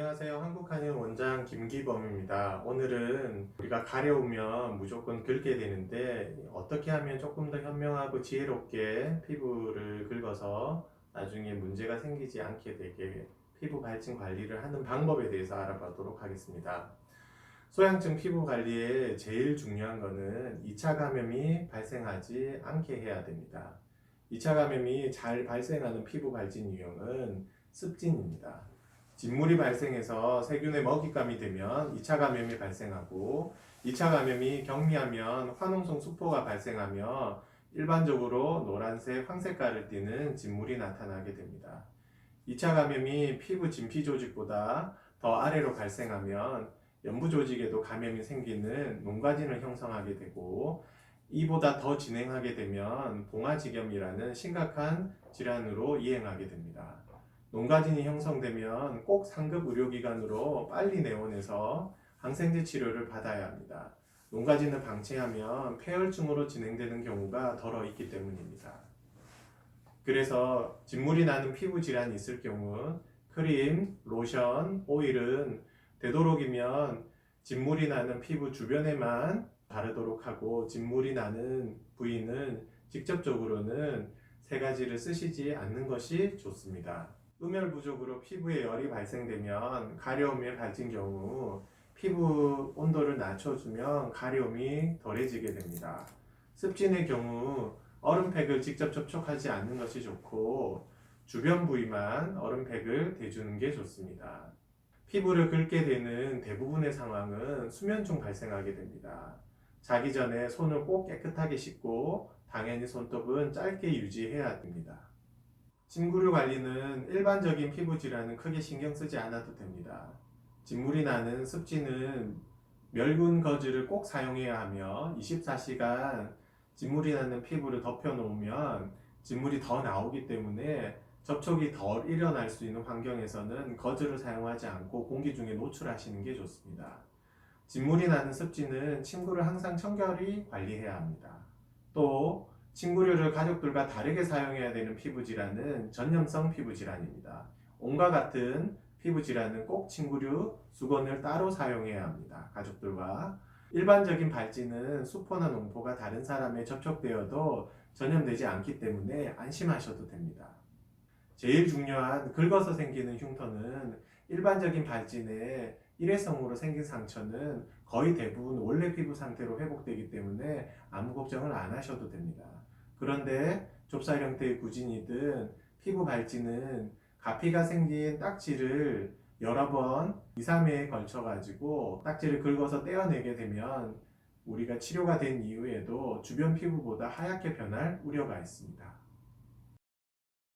안녕하세요. 한국한의원 원장 김기범입니다. 오늘은 우리가 가려우면 무조건 긁게 되는데 어떻게 하면 조금 더 현명하고 지혜롭게 피부를 긁어서 나중에 문제가 생기지 않게 되게 피부 발진 관리를 하는 방법에 대해서 알아보도록 하겠습니다. 소양증 피부 관리에 제일 중요한 거는 2차 감염이 발생하지 않게 해야 됩니다. 2차 감염이 잘 발생하는 피부 발진 유형은 습진입니다. 진물이 발생해서 세균의 먹잇감이 되면 2차 감염이 발생하고 2차 감염이 경미하면 화농성 수포가 발생하며 일반적으로 노란색, 황색깔을 띠는 진물이 나타나게 됩니다. 2차 감염이 피부 진피 조직보다 더 아래로 발생하면 연부 조직에도 감염이 생기는 농가진을 형성하게 되고 이보다 더 진행하게 되면 봉화지겸이라는 심각한 질환으로 이행하게 됩니다. 농가진이 형성되면 꼭 상급 의료기관으로 빨리 내원해서 항생제 치료를 받아야 합니다. 농가진을 방치하면 폐혈증으로 진행되는 경우가 덜어 있기 때문입니다. 그래서 진물이 나는 피부 질환이 있을 경우 크림, 로션, 오일은 되도록이면 진물이 나는 피부 주변에만 바르도록 하고 진물이 나는 부위는 직접적으로는 세 가지를 쓰시지 않는 것이 좋습니다. 음혈 부족으로 피부에 열이 발생되면 가려움이 발진 경우 피부 온도를 낮춰주면 가려움이 덜해지게 됩니다. 습진의 경우 얼음팩을 직접 접촉하지 않는 것이 좋고 주변 부위만 얼음팩을 대주는 게 좋습니다. 피부를 긁게 되는 대부분의 상황은 수면 중 발생하게 됩니다. 자기 전에 손을 꼭 깨끗하게 씻고 당연히 손톱은 짧게 유지해야 됩니다. 진구류 관리는 일반적인 피부 질환은 크게 신경 쓰지 않아도 됩니다. 진물이 나는 습진은 멸균 거즈를 꼭 사용해야 하며 24시간 진물이 나는 피부를 덮여 놓으면 진물이 더 나오기 때문에 접촉이 덜 일어날 수 있는 환경에서는 거즈를 사용하지 않고 공기 중에 노출하시는 게 좋습니다. 진물이 나는 습진은 침구를 항상 청결히 관리해야 합니다. 또 침구류를 가족들과 다르게 사용해야 되는 피부질환은 전염성 피부질환입니다. 온과 같은 피부질환은 꼭 침구류, 수건을 따로 사용해야 합니다. 가족들과. 일반적인 발진은 수포나 농포가 다른 사람에 접촉되어도 전염되지 않기 때문에 안심하셔도 됩니다. 제일 중요한 긁어서 생기는 흉터는 일반적인 발진에 일회성으로 생긴 상처는 거의 대부분 원래 피부 상태로 회복되기 때문에 아무 걱정을 안 하셔도 됩니다. 그런데 좁쌀 형태의 구진이든 피부 발진은 가피가 생긴 딱지를 여러 번 2, 3회에 걸쳐 가지고 딱지를 긁어서 떼어내게 되면 우리가 치료가 된 이후에도 주변 피부보다 하얗게 변할 우려가 있습니다.